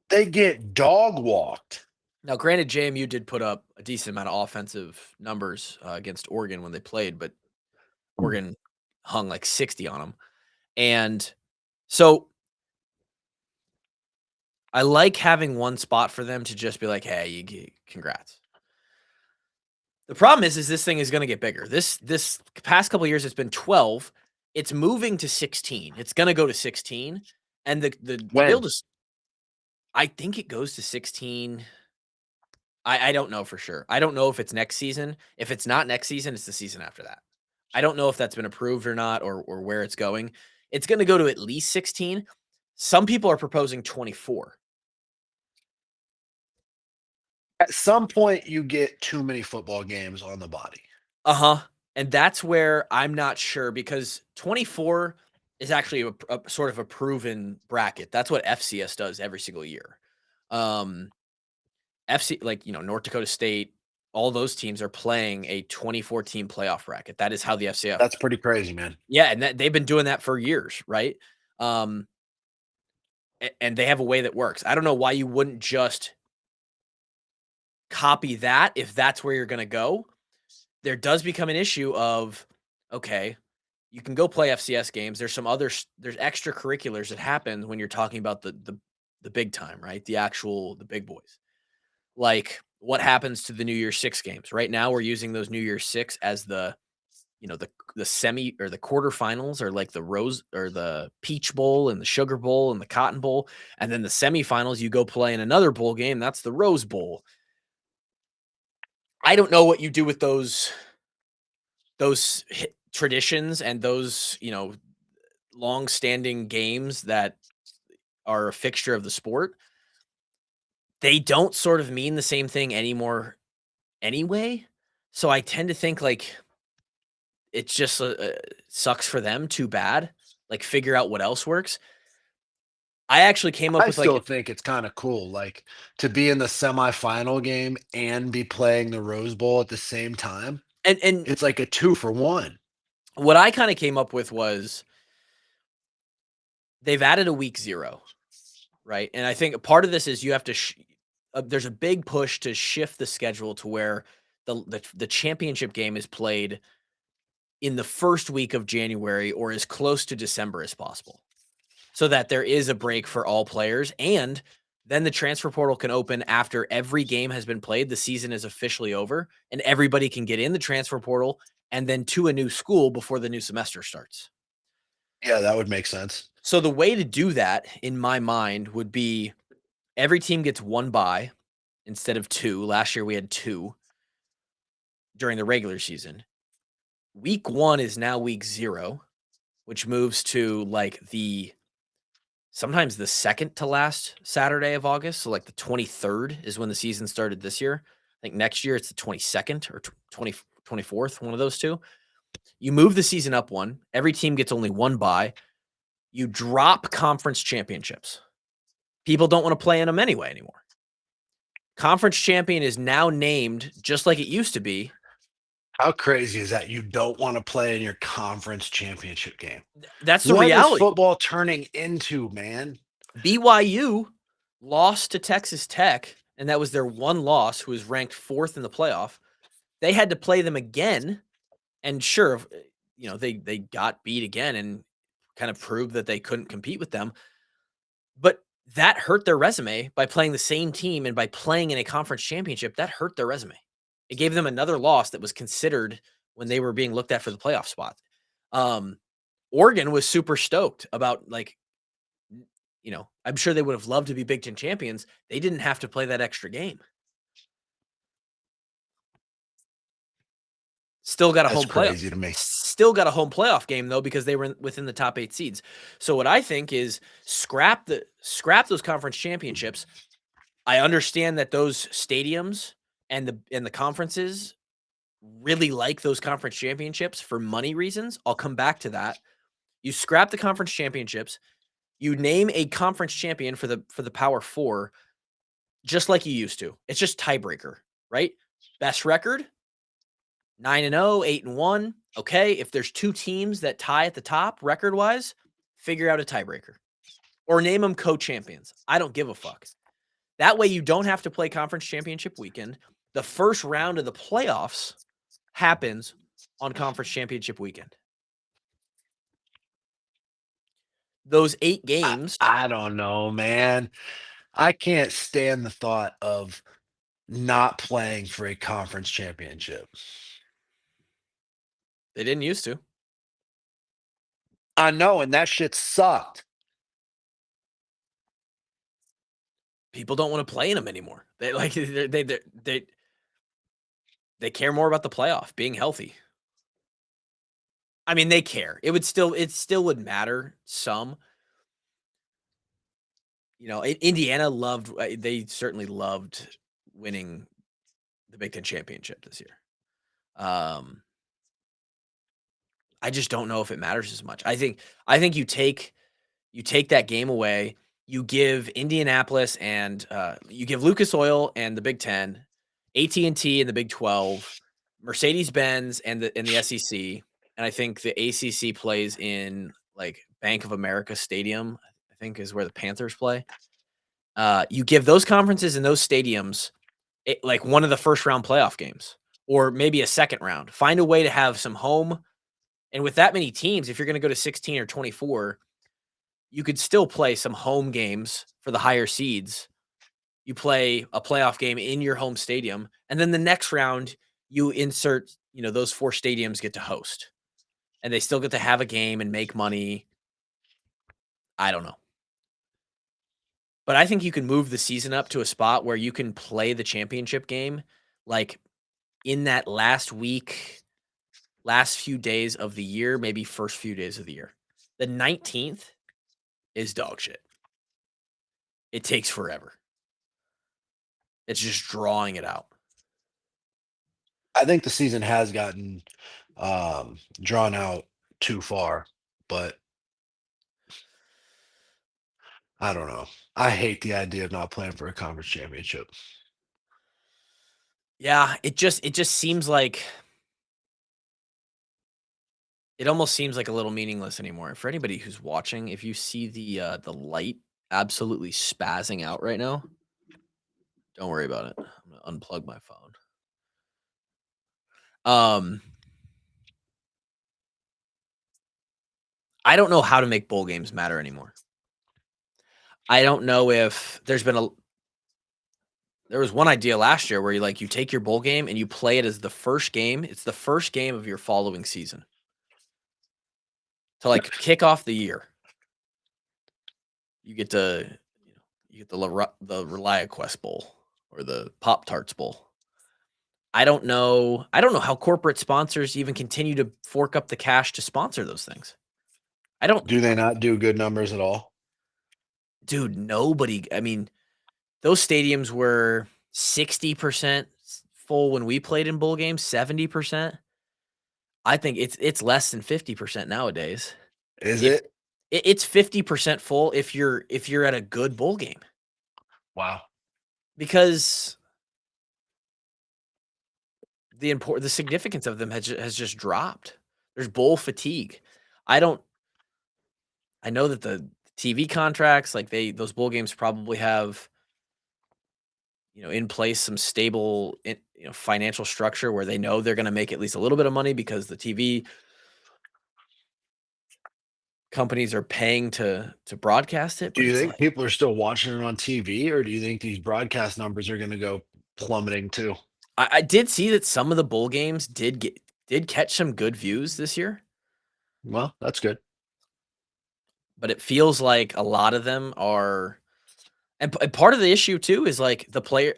They get dog walked. Now, granted, JMU did put up a decent amount of offensive numbers against Oregon when they played, but Oregon hung like 60 on them. And so I like having one spot for them to just be like, hey, congrats. The problem is this thing is going to get bigger. This past couple of years, it's been 12. It's moving to 16. It's going to go to 16. And the build is, I think it goes to 16. I don't know for sure. I don't know if it's next season. If it's not next season, it's the season after that. I don't know if that's been approved or not, or where it's going. It's going to go to at least 16. Some people are proposing 24. At some point, you get too many football games on the body. And that's where I'm not sure, because 24 is actually a sort of a proven bracket. That's what FCS does every single year. FC, like, North Dakota State, all those teams are playing a 24-team playoff bracket. That is how the FCS. That's pretty crazy, man. Yeah, and they've been doing that for years, right? And they have a way that works. I don't know why you wouldn't just copy that if that's where you're going to go. There does become an issue of, okay, you can go play FCS games. There's extracurriculars that happen when you're talking about the big time, right? The big boys. Like what happens to the New Year's Six games. Right now we're using those New Year's Six as the semi or the quarterfinals, or like the Rose or the Peach Bowl and the Sugar Bowl and the Cotton Bowl. And then the semifinals, you go play in another bowl game. That's the Rose Bowl. I don't know what you do with those traditions and those, long-standing games that are a fixture of the sport. They don't sort of mean the same thing anymore anyway. So I tend to think like it's just sucks for them. Too bad. Like figure out what else works. I actually came up I with still think it's kind of cool, like to be in the semifinal game and be playing the Rose Bowl at the same time. and It's like a 2-for-1. what I kind of came up with was they've added a week 0, right? And I think part of this is you have to there's a big push to shift the schedule to where the championship game is played in the first week of January or as close to December as possible, so that there is a break for all players. And then the transfer portal can open after every game has been played. The season is officially over and everybody can get in the transfer portal and then to a new school before the new semester starts. Yeah, that would make sense. So the way to do that in my mind would be every team gets 1 bye instead of 2. Last year we had 2 during the regular season. Week 1 is now week 0, which moves to like sometimes the second to last Saturday of August. So like the 23rd is when the season started this year. I think next year it's the 22nd or 24th, one of those two. You move the season up 1. Every team gets only 1 bye. You drop conference championships. People don't want to play in them anymore. Conference champion is now named just like it used to be. How crazy is that? You don't want to play in your conference championship game. That's the What reality. is football turning into, man? BYU lost to Texas Tech, and that was their one loss, who was ranked 4th in the playoff. They had to play them again, and sure, they got beat again and kind of proved that they couldn't compete with them. But that hurt their resume by playing the same team and by playing in a conference championship. That hurt their resume. It gave them another loss that was considered when they were being looked at for the playoff spot. Oregon was super stoked about, I'm sure they would have loved to be Big Ten champions. They didn't have to play that extra game. Still got a home playoff. Crazy to me. Still got a home playoff game though, because they were within the top 8 seeds. So what I think is scrap those conference championships. I understand that those stadiums and the conferences really like those conference championships for money reasons. I'll come back to that. You scrap the conference championships, you name a conference champion for the Power 4 just like you used to. It's just tiebreaker, right? Best record 9-0, 8-1. Okay, if there's two teams that tie at the top record-wise, figure out a tiebreaker or name them co-champions. I don't give a fuck. That way you don't have to play conference championship weekend. The first round of the playoffs happens on conference championship weekend. Those 8 games, I don't know, man. I can't stand the thought of not playing for a conference championship. they didn't used to. I know, and that shit sucked. People don't want to play in them anymore. They like they care more about the playoff, being healthy. I mean, they care. It still would matter some. You know, Indiana loved. They certainly loved winning the Big Ten championship this year. I just don't know if it matters as much. I think you take that game away. You give Indianapolis and you give Lucas Oil and the Big Ten, AT&T and the Big 12, Mercedes Benz and the SEC, and I think the ACC plays in like Bank of America Stadium. I think is where the Panthers play. You give those conferences and those stadiums like one of the first round playoff games, or maybe a second round. Find a way to have some home. And with that many teams, if you're going to go to 16 or 24, you could still play some home games for the higher seeds. You play a playoff game in your home stadium, and then the next round you insert, those 4 stadiums get to host. And they still get to have a game and make money. I don't know. But I think you can move the season up to a spot where you can play the championship game like in that last week, last few days of the year, maybe first few days of the year. The 19th is dog shit. It takes forever. It's just drawing it out. I think the season has gotten drawn out too far, but I don't know. I hate the idea of not playing for a conference championship. Yeah, it just seems like it almost seems like a little meaningless anymore. For anybody who's watching, if you see the light absolutely spazzing out right now, don't worry about it. I'm gonna unplug my phone. I don't know how to make bowl games matter anymore. I don't know if there was one idea last year where you take your bowl game and you play it as the first game. It's the first game of your following season to kick off the year. You get the ReliaQuest Bowl or the Pop-Tarts Bowl. I don't know how corporate sponsors even continue to fork up the cash to sponsor those things. Do they not do good numbers at all? Dude, nobody. I mean, those stadiums were 60% full when we played in bowl games, 70%. I think it's less than 50% nowadays. Is If it? it's 50% full if you're at a good bowl game. Wow. Because the significance of them has just dropped. There's bowl fatigue. I know that the TV contracts, those bowl games probably have, in place some stable, financial structure where they know they're going to make at least a little bit of money because the TV companies are paying to broadcast it. Do But you it's think people are still watching it on TV, or do you think these broadcast numbers are going to go plummeting too? I did see that some of the bowl games did catch some good views this year, Well, that's good. but it feels like a lot of them are, and part of the issue too is the player.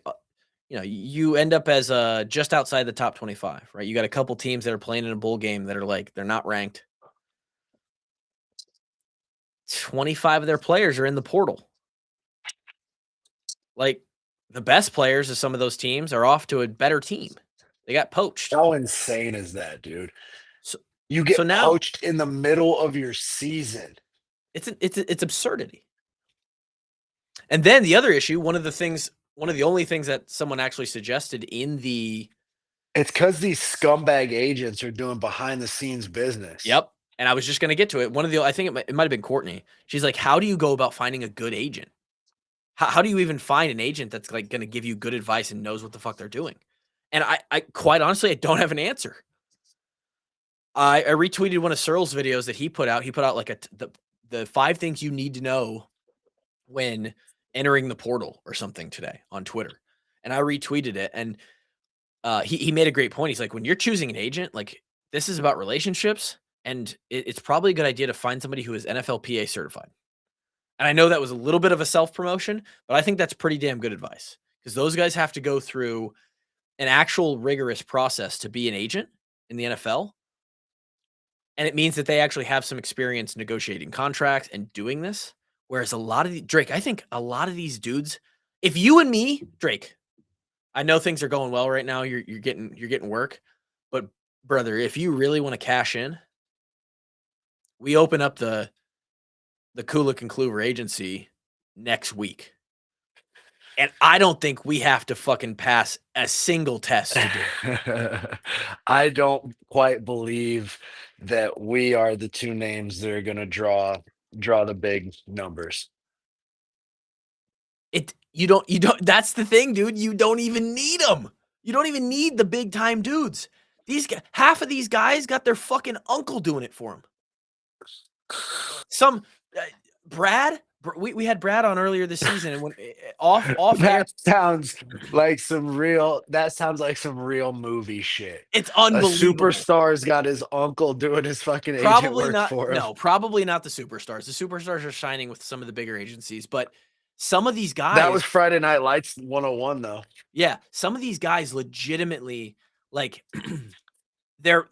You end up as just outside the top 25, right? You got a couple teams that are playing in a bowl game that are they're not ranked. 25 of their players are in the portal. The best players of some of those teams are off to a better team. They got poached. How insane is that, dude? So, You so get now poached in the middle of your season. it's absurdity. And then the other issue, one of the only things that someone actually suggested in the It's because these scumbag agents are doing behind the scenes business. Yep. And I was just going to get to it. I think it might have been Courtney. She's like, how do you go about finding a good agent? How do you even find an agent that's like going to give you good advice and knows what the fuck they're doing? And I quite honestly, I don't have an answer. I retweeted one of Searle's videos that he put out. He put out like the 5 things you need to know when entering the portal or something today on Twitter. And I retweeted it. And he made a great point. He's like, when you're choosing an agent, like this is about relationships, and it's probably a good idea to find somebody who is NFLPA certified. And I know that was a little bit of a self promotion, but I think that's pretty damn good advice because those guys have to go through an actual rigorous process to be an agent in the NFL. And it means that they actually have some experience negotiating contracts and doing this. Whereas a lot of Drake, I think a lot of these dudes, if you and me, Drake, I know things are going well right now. You're getting work, but brother, if you really want to cash in, we open up the Kulik and Kluver agency next week, and I don't think we have to fucking pass a single test to do it. I don't quite believe that we are the two names that are going to draw the big numbers. You don't. That's the thing, dude. You don't even need them. You don't even need the big time dudes. Half of these guys got their fucking uncle doing it for them. Some uh, Brad, we had Brad on earlier this season, and when off air, That sounds like some real movie shit. it's A unbelievable. superstar's got his uncle doing his fucking agent Probably work not. for him. No, probably not the superstars. The superstars are shining with some of the bigger agencies, but some of these That was guys, Friday Night Lights 101, though. yeah, some of these guys legitimately like they're.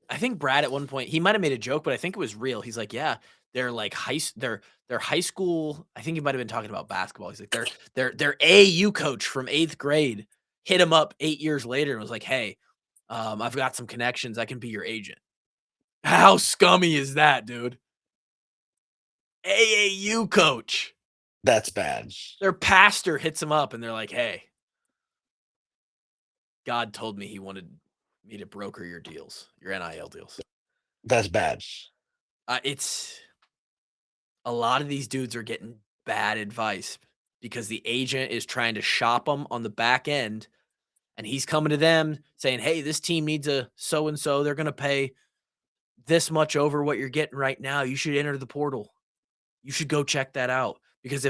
I think Brad at one point he might have made a joke, but I think it was real. He's like, yeah, they're like they're high school. I think he might have been talking about basketball. He's like their AAU coach from 8th grade hit him up 8 years later and was like, hey, I've got some connections. I can be your agent. How scummy is that, dude? AAU coach. That's bad. Their pastor hits him up and they're like, hey, God told me he wanted me to broker your deals, your NIL deals. That's bad. It's a lot of these dudes are getting bad advice because the agent is trying to shop them on the back end and he's coming to them saying, hey, this team needs a so and so. They're going to pay this much over what you're getting right now. You should enter the portal. You should go check that out because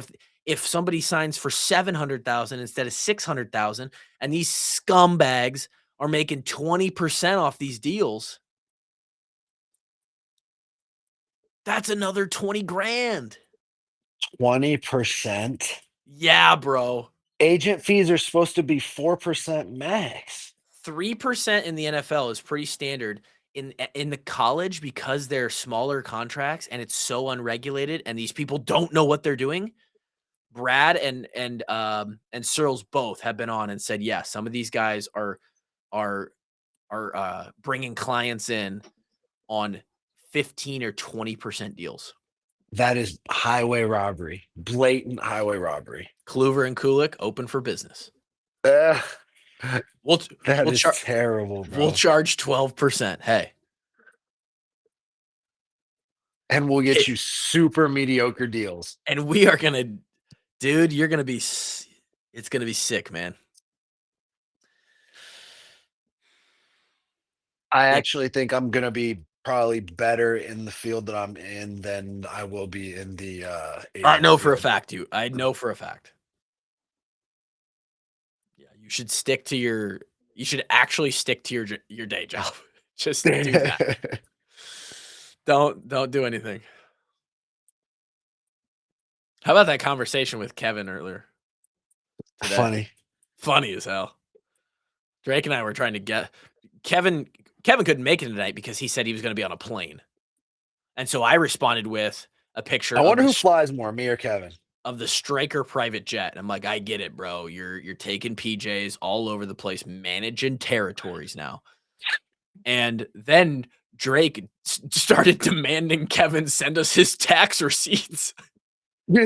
if somebody signs for 700,000 instead of 600,000 and these scumbags are making 20% off these deals, that's another 20 grand. 20%? Yeah, bro. Agent fees are supposed to be 4% max. 3% in the NFL is pretty standard. In the college, because they're smaller contracts and it's so unregulated and these people don't know what they're doing. Brad and Searles both have been on and said, yeah, some of these guys are bringing clients in on 15 or 20% deals. That is highway robbery, blatant highway robbery. Kluver and Kulik open for business. We'll That is terrible, bro. We'll charge 12%. Hey. And we'll get you super mediocre deals. And we are going to, dude, you're going to be, it's going to be sick, man. I actually think I'm going to be probably better in the field that I'm in than I will be in the I know for a field. fact, I know for a fact. Yeah, you should actually stick to your day job. Just do that. Don't do anything. How about that conversation with Kevin earlier today? Funny as hell. Drake and I were trying to get Kevin couldn't make it tonight because he said he was going to be on a plane. And so I responded with a picture. I wonder who flies more, me or Kevin. of the Striker private jet. And I'm like, I get it, bro. You're taking PJs all over the place, managing territories now. And then Drake started demanding Kevin send us his tax receipts. And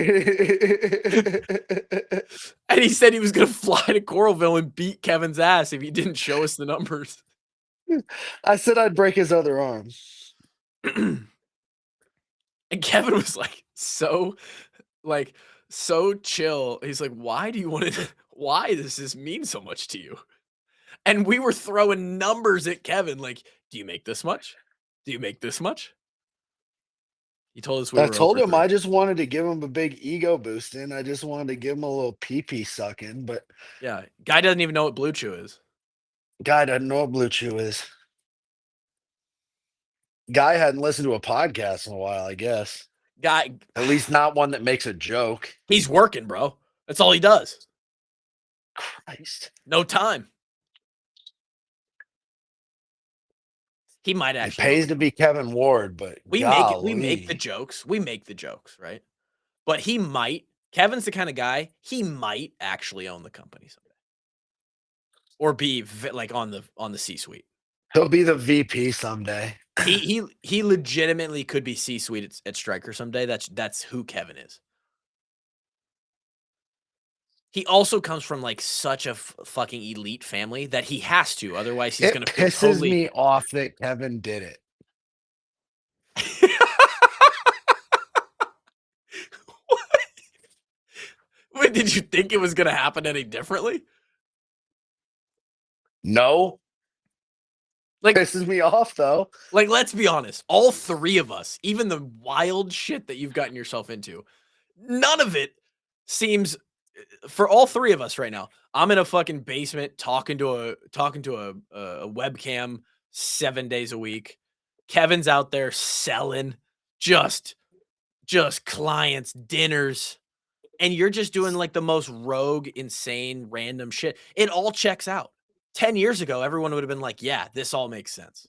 he said he was going to fly to Coralville and beat Kevin's ass if he didn't show us the numbers. I said I'd break his other arm. And Kevin was so chill. He's like, why do you want to, why does this mean so much to you? And we were throwing numbers at Kevin. Like, do you make this much? Do you make this much? He told us we I were told over him 3. I just wanted to give him a big ego boost in. I just wanted to give him a little pee-pee sucking, but Yeah. Guy doesn't even know what Blue Chew is. guy doesn't know what Blue Chew is. Guy hadn't listened to a podcast in a while, I guess. Guy, At least not one that makes a joke. he's working, bro. That's all he does. Christ. No time. He might It actually. pays to be Kevin Ward, but We golly. make the jokes. We make the jokes, right? But he might. Kevin's the kind of guy, he might actually own the company someday. Or be like on the C-suite. He'll be the VP someday. He legitimately could be C-suite at Striker someday. That's who Kevin is. He also comes from like such a fucking elite family that he has to. Otherwise, he's It going to feel pisses totally. me off that Kevin did it. Wait, did you think it was going to happen any differently? No. Like, pisses me off though. Like, let's be honest. All 3 of us, even the wild shit that you've gotten yourself into, none of it seems, for all 3 of us right now. I'm in a fucking basement talking to a webcam 7 days a week. Kevin's out there selling just clients, dinners, and you're just doing like the most rogue, insane, random shit. It all checks out. 10 years ago, everyone would have been like, yeah, this all makes sense.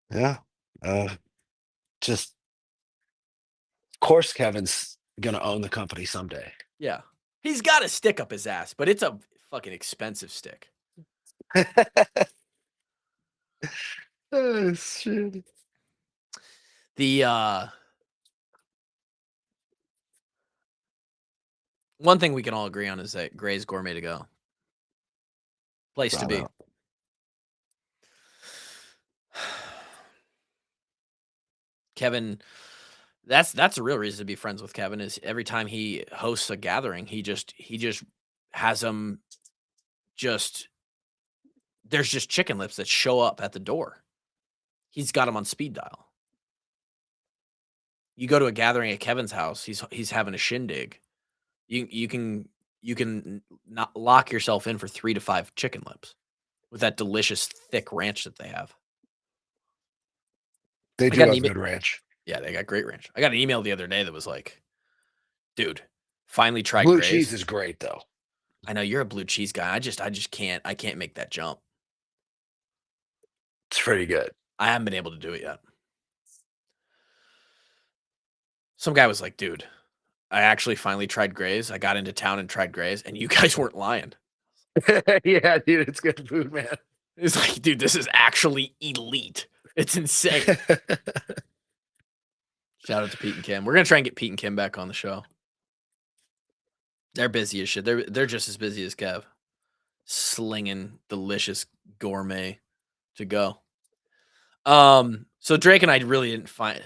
Yeah. Just, of course, Kevin's gonna own the company someday. Yeah. He's got a stick up his ass, but it's a fucking expensive stick. Oh, shit. The one thing we can all agree on is that Gray's Gourmet to go. Place to be. Kevin, that's a real reason to be friends with Kevin, is every time he hosts a gathering, he just has them there's just chicken lips that show up at the door. He's got them on speed dial. You go to a gathering at Kevin's house, he's having a shindig. You can not lock yourself in for 3 to 5 chicken lips with that delicious thick ranch that they have. They do have good ranch. Yeah, they got great ranch. I got an email the other day that was like, dude, finally tried Blue Gray's. cheese is great though. I know you're a blue cheese guy. I just can't make that jump. It's pretty good. I haven't been able to do it yet. Some guy was like, dude, I actually finally tried Gray's. I got into town and tried Gray's, and you guys weren't lying. Yeah, dude, it's good food, man. It's like, dude, this is actually elite. It's insane. Shout out to Pete and Kim. We're gonna try and get Pete and Kim back on the show. They're busy as shit. They're just as busy as Kev, slinging delicious gourmet to go. So Drake and I really didn't find,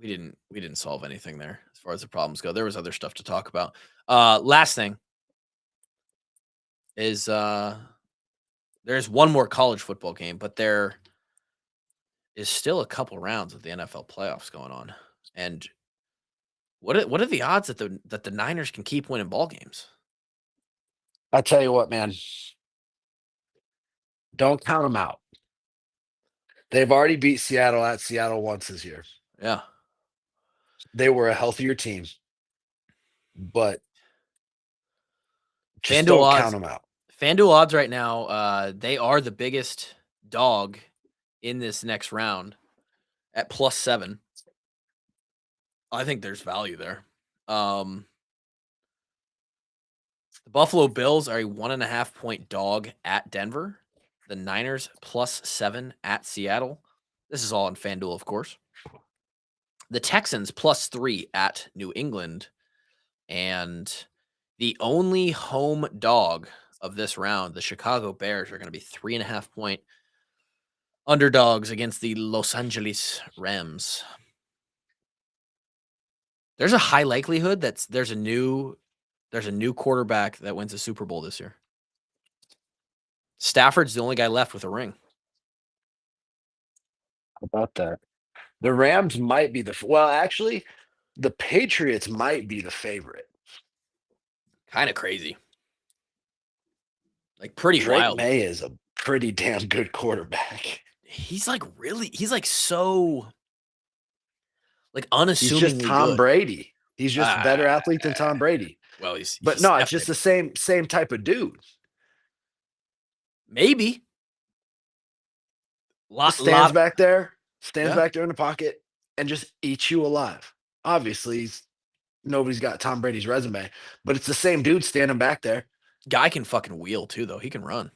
we didn't solve anything there as far as the problems go. There was other stuff to talk about. Last thing is there's one more college football game, but there is still a couple rounds of the NFL playoffs going on. And what are the odds that the Niners can keep winning ball games? I tell you what, man. Don't count them out. They've already beat Seattle at Seattle once this year. Yeah. They were a healthier team, but just FanDuel don't odds, count them out. FanDuel odds right now, they are the biggest dog in this next round. at +7. I think there's value there. The Buffalo Bills are a 1.5-point dog at Denver. The Niners +7 at Seattle. This is all on FanDuel, of course. The Texans +3 at New England. And the only home dog of this round, the Chicago Bears, are going to be 3.5-point underdogs against the Los Angeles Rams. There's a high likelihood that there's a new quarterback that wins a Super Bowl this year. Stafford's the only guy left with a ring. How about that? The Rams might be actually, the Patriots might be the favorite. Kind of crazy. Like pretty Drake wild. May is a pretty damn good quarterback. He's like so like He's just unassumingly Tom good. Brady. He's just a better athlete than Tom Brady. Well, he's no, it's just the same type of dude. Maybe. Stands back there in the pocket and just eats you alive. Obviously, nobody's got Tom Brady's resume, but it's the same dude standing back there. Guy can fucking wheel too, though. He can run.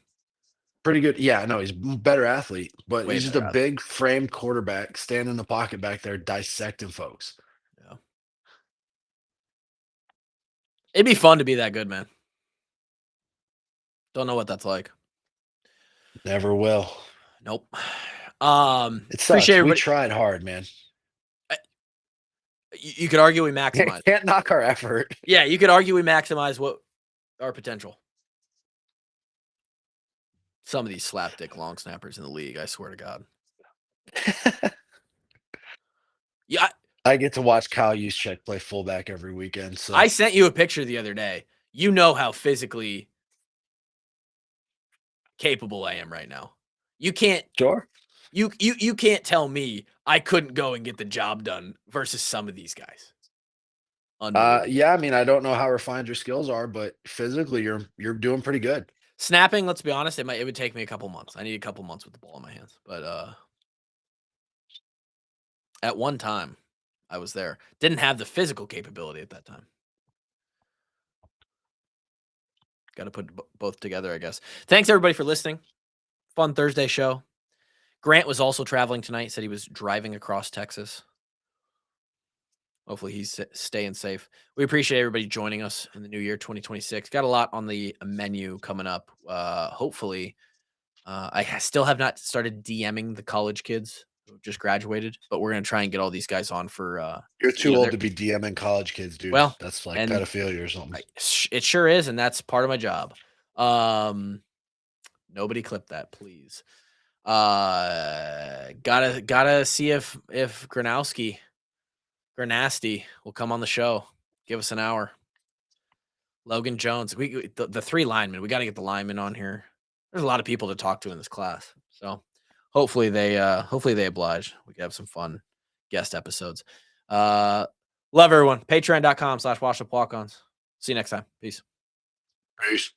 Pretty good. Yeah, no, he's a better athlete, but he's just a athlete. big frame quarterback standing in the pocket back there dissecting folks. Yeah. It'd be fun to be that good, man. Don't know what that's like. Never will. Nope. It sucks. We tried hard, man. You could argue we maximize. Can't knock our effort. Yeah, you could argue we maximize what our potential. Some of these slapdick long snappers in the league, I swear to God. Yeah, I get to watch Kyle Juszczyk play fullback every weekend. So I sent you a picture the other day. You know how physically capable I am right now. You can't. Sure. You can't tell me I couldn't go and get the job done versus some of these guys. Yeah, I mean, I don't know how refined your skills are, but physically you're doing pretty good. Snapping, let's be honest, it would take me a couple months. I need a couple months with the ball in my hands. But at one time, I was there. Didn't have the physical capability at that time. Got to put both together, I guess. Thanks, everybody, for listening. Fun Thursday show. Grant was also traveling tonight. Said he was driving across Texas. Hopefully he's staying safe. We appreciate everybody joining us in the new year, 2026. Got a lot on the menu coming up. Hopefully, I still have not started DMing the college kids who just graduated, but we're going to try and get all these guys on for. You're too old to be DMing college kids, dude. Well, that's like pedophilia or something. It sure is, and that's part of my job. Nobody clip that, please. Gotta see if Granowski will come on the show. Give us an hour. Logan Jones. The three linemen. We got to get the linemen on here. There's a lot of people to talk to in this class. So hopefully they oblige. We can have some fun guest episodes. Love everyone. Patreon.com/WashUpWalk-Ons. See you next time. Peace. Peace.